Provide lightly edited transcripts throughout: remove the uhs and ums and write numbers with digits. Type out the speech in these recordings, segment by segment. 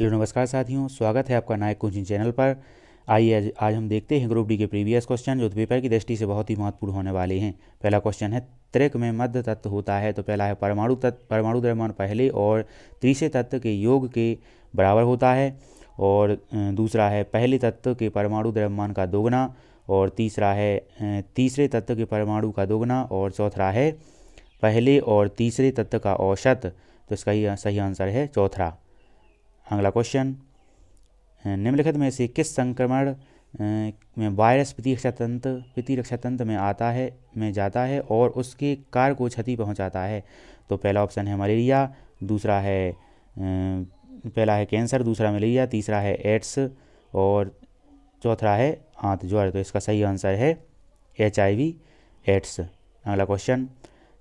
Hello नमस्कार साथियों, स्वागत है आपका नायक कोचिंग चैनल पर। आइए आज हम देखते हैं ग्रुप डी के प्रीवियस क्वेश्चन जो पेपर की दृष्टि से बहुत ही महत्वपूर्ण होने वाले हैं। पहला क्वेश्चन है, त्रिक में मध्य तत्व होता है। तो पहला है परमाणु तत्व, परमाणु द्रव्यमान पहले और तीसरे तत्व के योग के बराबर होता है। और दूसरा है पहले तत्व के परमाणु द्रव्यमान का दोगुना। और तीसरा है तीसरे तत्व के परमाणु का दोगुना। और चौथा है पहले और तीसरे तत्व का औसत। तो इसका ही सही आंसर है चौथा। अगला क्वेश्चन, निम्नलिखित में से किस संक्रमण में वायरस प्रतिरक्षा तंत्र में जाता है और उसके कार को क्षति पहुंचाता है। तो पहला ऑप्शन है मलेरिया, पहला है कैंसर, दूसरा मलेरिया, तीसरा है एड्स और चौथा है आंत ज्वर। तो इसका सही आंसर है HIV एड्स। अगला क्वेश्चन,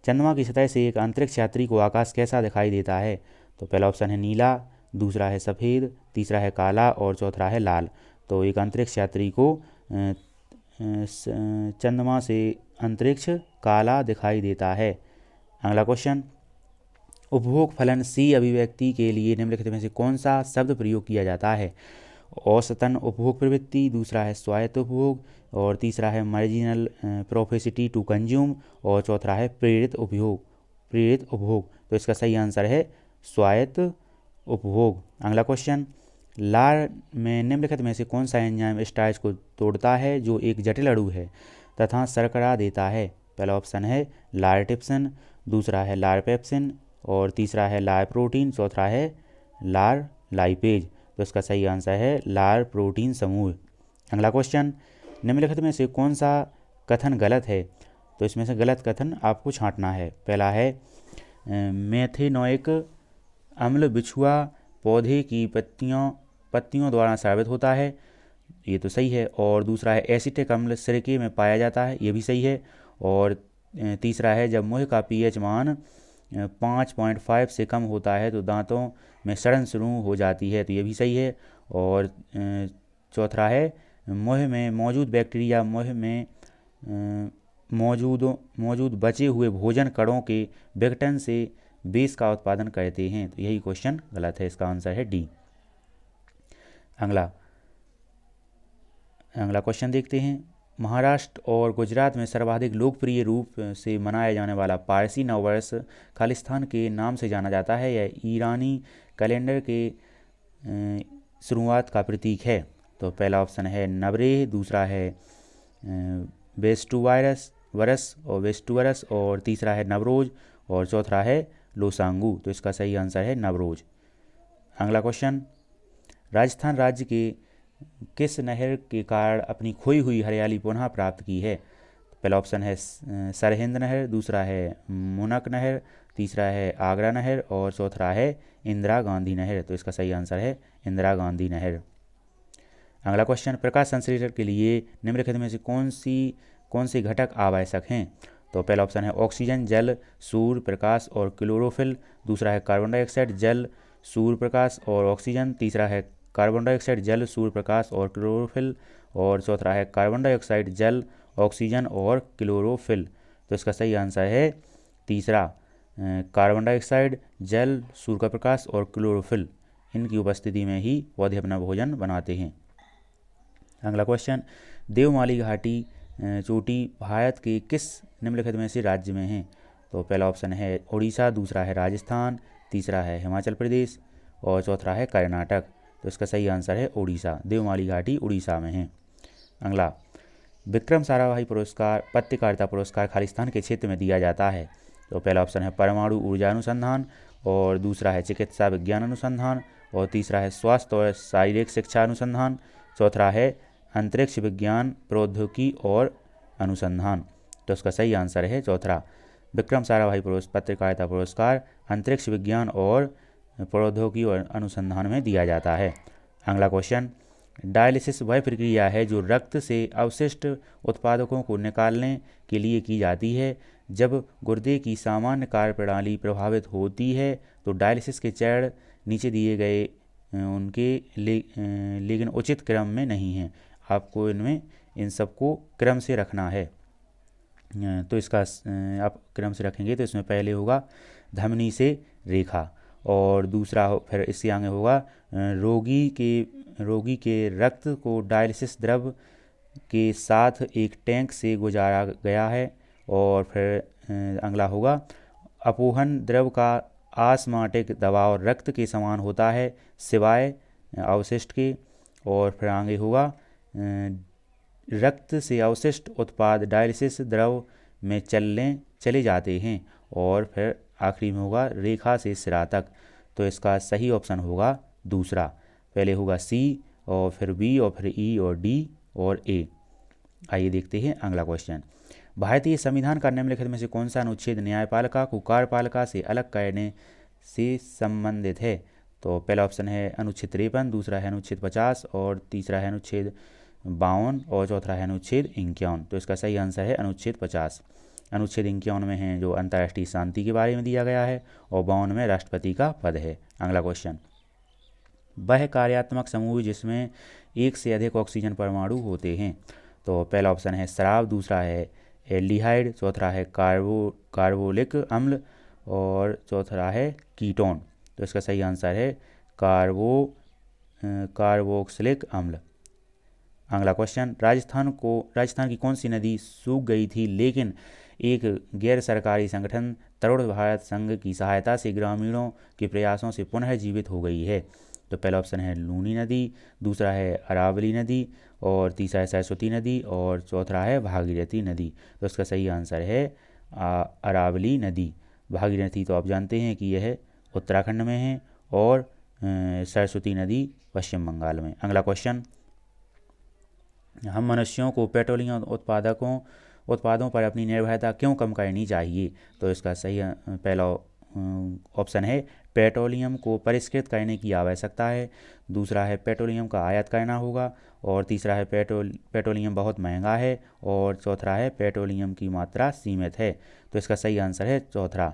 चंद्रमा की सतह से एक अंतरिक्ष यात्री को आकाश कैसा दिखाई देता है। तो पहला ऑप्शन है नीला, दूसरा है सफ़ेद, तीसरा है काला और चौथा है लाल। तो एक अंतरिक्ष यात्री को चंद्रमा से अंतरिक्ष काला दिखाई देता है। अगला क्वेश्चन, उपभोग फलन C अभिव्यक्ति के लिए निम्नलिखित में से कौन सा शब्द प्रयोग किया जाता है। औसतन उपभोग प्रवृत्ति, दूसरा है स्वायत्त उपभोग और तीसरा है मार्जिनल प्रोपेसिटी टू कंज्यूम और चौथा है प्रेरित उपभोग। तो इसका सही आंसर है स्वायत्त उपभोग। अगला क्वेश्चन, लार में निम्नलिखित में से कौन सा एंजाइम स्टार्च को तोड़ता है जो एक जटिल अणु है तथा शर्करा देता है। पहला ऑप्शन है लार टिप्सिन, दूसरा है लार पेप्सिन और तीसरा है लार प्रोटीन, चौथा है लार लाइपेज। तो इसका सही आंसर है लार प्रोटीन समूह। अगला क्वेश्चन, निम्नलिखित में से कौन सा कथन गलत है। तो इसमें से गलत कथन आपको छांटना है। पहला है मेथेनोइक अम्ल बिछुआ पौधे की पत्तियों द्वारा स्रावित होता है, ये तो सही है। और दूसरा है एसिटिक अम्ल सिरके में पाया जाता है, ये भी सही है। और तीसरा है जब मुंह का pH मान 5.5 से कम होता है तो दांतों में सड़न शुरू हो जाती है, तो ये भी सही है। और चौथा है मुंह में मौजूद बैक्टीरिया मुंह में मौजूद बचे हुए भोजन कणों के विघटन से बेस का उत्पादन करते हैं, तो यही क्वेश्चन गलत है। इसका आंसर है डी। अगला क्वेश्चन देखते हैं, महाराष्ट्र और गुजरात में सर्वाधिक लोकप्रिय रूप से मनाया जाने वाला पारसी नववर्ष खालिस्तान के नाम से जाना जाता है। यह ईरानी कैलेंडर के शुरुआत का प्रतीक है। तो पहला ऑप्शन है नवरेह, दूसरा है वेस्टुवरस और तीसरा है नवरोज और चौथा है लोसांगू। तो इसका सही आंसर है नवरोज। अगला क्वेश्चन, राजस्थान राज्य के किस नहर के कारण अपनी खोई हुई हरियाली पुनः प्राप्त की है। पहला ऑप्शन है सरहिंद नहर, दूसरा है मुनक नहर, तीसरा है आगरा नहर और चौथा है इंदिरा गांधी नहर। तो इसका सही आंसर है इंदिरा गांधी नहर। अगला क्वेश्चन, प्रकाश संश्लेषण के लिए निम्नलिखित में से कौन से घटक आवश्यक हैं। तो पहला ऑप्शन है ऑक्सीजन, जल, सूर्य प्रकाश और क्लोरोफिल, दूसरा है कार्बन डाइऑक्साइड, जल, सूर्य प्रकाश और ऑक्सीजन, तीसरा है कार्बन डाइऑक्साइड, जल, सूर्य प्रकाश और क्लोरोफिल और चौथा है कार्बन डाइऑक्साइड, जल, ऑक्सीजन और क्लोरोफिल। तो इसका सही आंसर है तीसरा, कार्बन डाइऑक्साइड, जल, सूर्य का प्रकाश और क्लोरोफिल, इनकी उपस्थिति में ही पौधे अपना भोजन बनाते हैं। अगला क्वेश्चन, देवमाली घाटी चोटी भारत के किस निम्नलिखित में से राज्य में है। तो पहला ऑप्शन है उड़ीसा, दूसरा है राजस्थान, तीसरा है हिमाचल प्रदेश और चौथा है कर्नाटक। तो इसका सही आंसर है उड़ीसा, देवमाली घाटी उड़ीसा में है। अगला, विक्रम साराभाई पुरस्कार पत्रकारिता पुरस्कार खालिस्तान के क्षेत्र में दिया जाता है। तो पहला ऑप्शन है परमाणु ऊर्जा अनुसंधान और दूसरा है चिकित्सा विज्ञान अनुसंधान और तीसरा है स्वास्थ्य और शारीरिक शिक्षा अनुसंधान, चौथा है अंतरिक्ष विज्ञान प्रौद्योगिकी और अनुसंधान। तो इसका सही आंसर है चौथा, विक्रम साराभाई पत्रकारिता पुरस्कार अंतरिक्ष विज्ञान और प्रौद्योगिकी और अनुसंधान में दिया जाता है। अगला क्वेश्चन, डायलिसिस वह प्रक्रिया है जो रक्त से अवशिष्ट उत्पादकों को निकालने के लिए की जाती है। जब गुर्दे की सामान्य कार्यप्रणाली प्रभावित होती है तो डायलिसिस के चरण नीचे दिए गए लेकिन उचित क्रम में नहीं हैं। आपको इन सबको क्रम से रखना है। तो इसका आप क्रम से रखेंगे तो इसमें पहले होगा धमनी से रेखा और दूसरा फिर इससे आगे होगा रोगी के रक्त को डायलिसिस द्रव के साथ एक टैंक से गुजारा गया है। और फिर अगला होगा अपोहन द्रव का आस्माटिक दबाव रक्त के समान होता है सिवाय अवशिष्ट के। और फिर आगे होगा रक्त से अवशिष्ट उत्पाद डायलिसिस द्रव में चले जाते हैं। और फिर आखिरी में होगा रेखा से सिरा तक। तो इसका सही ऑप्शन होगा दूसरा। पहले होगा सी और फिर बी और फिर ई और डी और ए। आइए देखते हैं अगला क्वेश्चन। भारतीय संविधान का निम्नलिखित में से कौन सा अनुच्छेद न्यायपालिका को कार्यपालिका से अलग करने से संबंधित है? तो पहला ऑप्शन है अनुच्छेद 53, दूसरा है अनुच्छेद 50 और तीसरा है अनुच्छेद 52 और चौथा है अनुच्छेद 51। तो इसका सही आंसर है अनुच्छेद 50। अनुच्छेद 51 में है जो अंतर्राष्ट्रीय शांति के बारे में दिया गया है और 52 में राष्ट्रपति का पद है। अगला क्वेश्चन। वह कार्यात्मक समूह जिसमें एक से अधिक ऑक्सीजन परमाणु होते हैं। तो पहला ऑप्शन है शराब, दूसरा है एल्डिहाइड, चौथा है कार्बोलिक अम्ल और चौथा है कीटोन। तो इसका सही आंसर है कार्बोक्सिलिक अम्ल। अगला क्वेश्चन। राजस्थान की कौन सी नदी सूख गई थी लेकिन एक गैर सरकारी संगठन तरुण भारत संघ की सहायता से ग्रामीणों के प्रयासों से पुनः जीवित हो गई है? तो पहला ऑप्शन है लूनी नदी, दूसरा है अरावली नदी और तीसरा है सरस्वती नदी और चौथा है भागीरथी नदी। तो इसका सही आंसर है अरावली नदी। भागीरथी तो आप जानते हैं कि यह उत्तराखंड में है और सरस्वती नदी पश्चिम बंगाल में। अगला क्वेश्चन। हम मनुष्यों को पेट्रोलियम उत्पादों पर अपनी निर्भरता क्यों कम करनी चाहिए? तो इसका सही पहला ऑप्शन है पेट्रोलियम को परिष्कृत करने की आवश्यकता है, दूसरा है पेट्रोलियम का आयात करना होगा और तीसरा है पेट्रोलियम बहुत महंगा है और चौथा है पेट्रोलियम की मात्रा सीमित है। तो इसका सही आंसर है चौथा,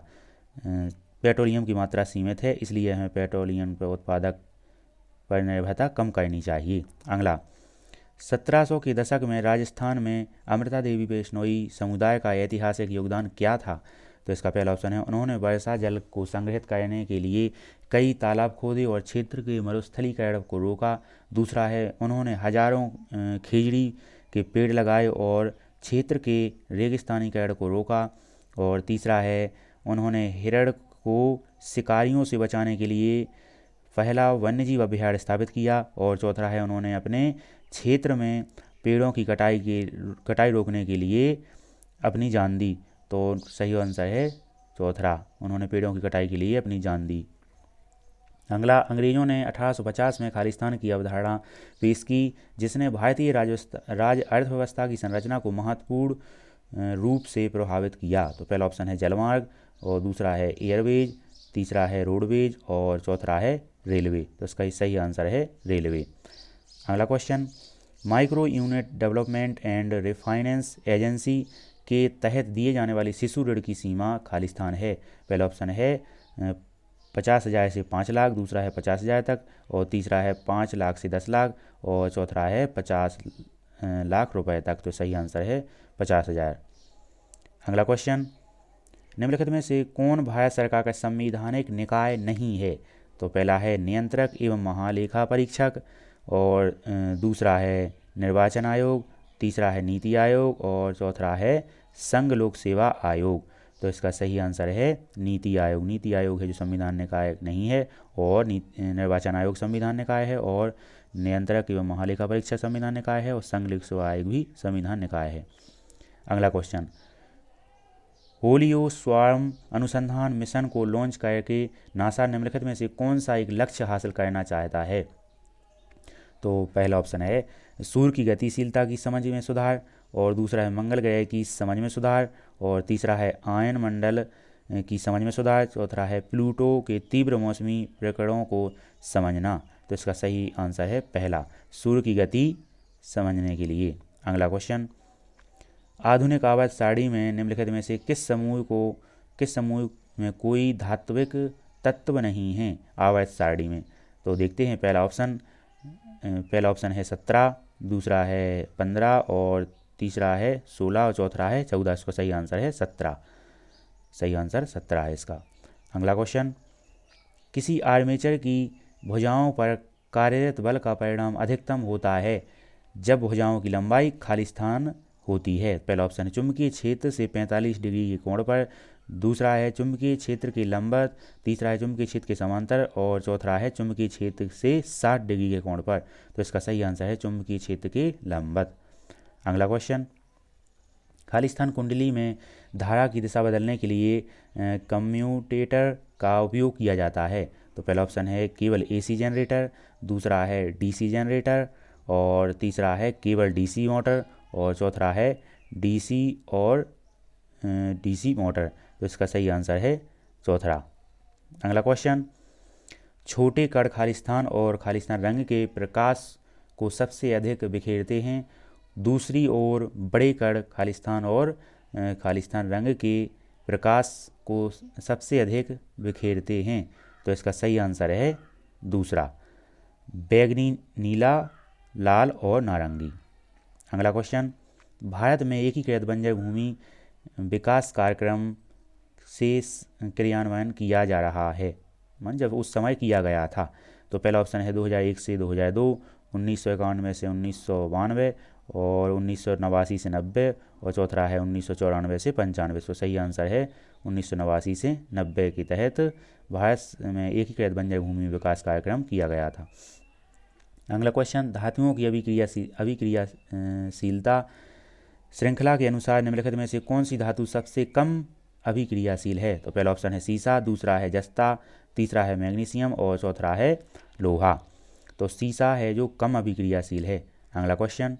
पेट्रोलियम की मात्रा सीमित है, इसलिए हमें पेट्रोलियम पर उत्पादक पर निर्भरता कम करनी चाहिए। अगला। 1700 के दशक में राजस्थान में अमृता देवी बिश्नोई समुदाय का ऐतिहासिक योगदान क्या था? तो इसका पहला ऑप्शन है उन्होंने वर्षा जल को संग्रहित करने के लिए कई तालाब खोदे और क्षेत्र के मरुस्थलीकरण को रोका, दूसरा है उन्होंने हजारों खिजड़ी के पेड़ लगाए और क्षेत्र के रेगिस्तानीकरण को रोका और तीसरा है उन्होंने हिरण को शिकारियों से बचाने के लिए पहला वन्यजीव अभयारण्य स्थापित किया और चौथा है उन्होंने अपने क्षेत्र में पेड़ों की कटाई रोकने के लिए अपनी जान दी। तो सही आंसर है चौथा, उन्होंने पेड़ों की कटाई के लिए अपनी जान दी। अगला। अंग्रेजों ने 1850 में खालिस्तान की अवधारणा पेश की जिसने भारतीय राज अर्थव्यवस्था की संरचना को महत्वपूर्ण रूप से प्रभावित किया। तो पहला ऑप्शन है जलमार्ग और दूसरा है एयरवेज, तीसरा है रोडवेज और चौथा है रेलवे। तो इसका सही आंसर है रेलवे। अगला question. Micro unit development and refinance agency के तहत दिए जाने वाली शिशु ऋण की सीमा खालिस्तान है। पहला ऑप्शन है 50,000 से 5 लाख, दूसरा है 50,000 तक और तीसरा है 5 लाख से 10 लाख और चौथा है 50 लाख रुपए तक। तो सही आंसर है 50,000। अगला क्वेश्चन। निम्नलिखित में से कौन भारत सरकार का संवैधानिक निकाय नहीं है? तो पहला है नियंत्रक एवं महालेखा परीक्षक और दूसरा है निर्वाचन आयोग, तीसरा है नीति आयोग और चौथा है संघ लोक सेवा आयोग। तो इसका सही आंसर है नीति आयोग। नीति आयोग है जो संविधान निकाय नहीं है और निर्वाचन आयोग संविधान निकाय है और नियंत्रक एवं महालेखा परीक्षक संविधान निकाय है और संघ लोक सेवा आयोग भी संविधान निकाय है। अगला क्वेश्चन। होलियो स्वार्म अनुसंधान मिशन को लॉन्च करके नासा निम्नलिखित में से कौन सा एक लक्ष्य हासिल करना चाहता है? तो पहला ऑप्शन है सूर्य की गतिशीलता की समझ में सुधार और दूसरा है मंगल ग्रह की समझ में सुधार और तीसरा है आयन मंडल की समझ में सुधार, चौथा है प्लूटो के तीव्र मौसमी प्रकरणों को समझना। तो इसका सही आंसर है पहला, सूर्य की गति समझने के लिए। अगला क्वेश्चन। आधुनिक आवर्त सारणी में निम्नलिखित में से किस समूह में कोई धात्विक तत्व नहीं है आवर्त सारणी में? तो देखते हैं। पहला ऑप्शन है 17, दूसरा है 15 और तीसरा है 16 और चौथा है 14। इसका सही आंसर है 17। सही आंसर 17 है इसका। अगला क्वेश्चन। किसी आर्मेचर की भुजाओं पर कार्यरत बल का परिणाम अधिकतम होता है जब भुजाओं की लंबाई खाली स्थान होती है। पहला ऑप्शन है चुंबकीय क्षेत्र से 45 डिग्री के कोण पर, दूसरा है चुंबकीय क्षेत्र के लंबवत, तीसरा है चुंबकीय क्षेत्र के समांतर और चौथा है चुंबकीय क्षेत्र से 60 डिग्री के कोण पर। तो इसका सही आंसर है चुंबकीय क्षेत्र के लंबवत। अगला क्वेश्चन, खालिस्तान कुंडली में धारा की दिशा बदलने के लिए कम्यूटेटर का उपयोग किया जाता है। तो पहला ऑप्शन है केवल एसी जनरेटर, दूसरा है डीसी जनरेटर और तीसरा है केवल डीसी मोटर और चौथा है डीसी और डीसी मोटर। तो इसका सही आंसर है चौथा। अगला क्वेश्चन, छोटे कण खालिस्तान और खालिस्तान रंग के प्रकाश को सबसे अधिक बिखेरते हैं, दूसरी ओर बड़े कण खालिस्तान और खालिस्तान रंग के प्रकाश को सबसे अधिक बिखेरते हैं। तो इसका सही आंसर है दूसरा, बैगनी, नीला, लाल और नारंगी। अगला क्वेश्चन, भारत में एकीकृत बंजर भूमि विकास कार्यक्रम से क्रियान्वयन किया जा रहा है, मन जब उस समय किया गया था। तो पहला ऑप्शन है 2001 से 2002, 1991 से 1992 और 1989 से 90 और चौथा है 1994 से 95। तो सही आंसर है 1989 से 90 के तहत भारत में एकीकृत बंजर भूमि विकास कार्यक्रम किया गया था। अगला क्वेश्चन, धातुओं की अभिक्रियाशीलता श्रृंखला के अनुसार निम्नलिखित में से कौन सी धातु सबसे कम अभिक्रियाशील है। तो पहला ऑप्शन है सीसा, दूसरा है जस्ता, तीसरा है मैग्नीशियम और चौथा है लोहा। तो सीसा है जो कम अभिक्रियाशील है। अगला क्वेश्चन,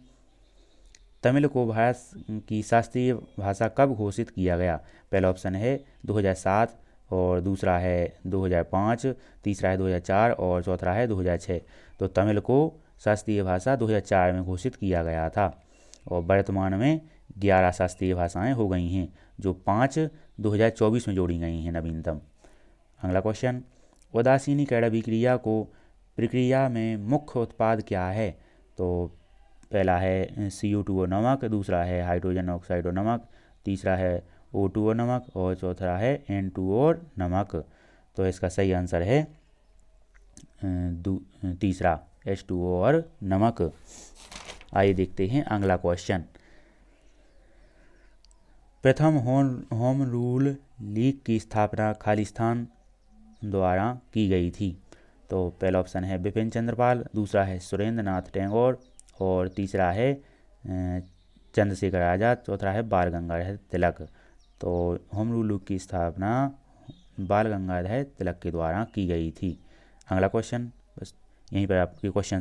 तमिल को भारत की शास्त्रीय भाषा कब घोषित किया गया। पहला ऑप्शन है 2007 और दूसरा है 2005, तीसरा है 2004 और चौथा है 2006। तो तमिल को शास्त्रीय भाषा 2004 में घोषित किया गया था और वर्तमान में 11 शास्त्रीय भाषाएं हो गई हैं, जो 5 2024 में जोड़ी गई हैं नवीनतम। अगला क्वेश्चन, उदासीनी कण अभिक्रिया को प्रक्रिया में मुख्य उत्पाद क्या है। तो पहला है CO2 नमक, दूसरा है हाइड्रोजन ऑक्साइड और नमक, तीसरा है O2 नमक और चौथा है N2O नमक। तो इसका सही आंसर है तीसरा H2O और नमक। आइए देखते हैं अगला क्वेश्चन, प्रथम होम रूल लीग की स्थापना खालिस्तान द्वारा की गई थी। तो पहला ऑप्शन है बिपिन चंद्रपाल, दूसरा है सुरेंद्र नाथ टैगोर और तीसरा है चंद्रशेखर आज़ाद, चौथा है बाल गंगाधर तिलक। तो होम रूल लीग की स्थापना बाल गंगाधर तिलक के द्वारा की गई थी। अगला क्वेश्चन, बस यहीं पर आपके क्वेश्चन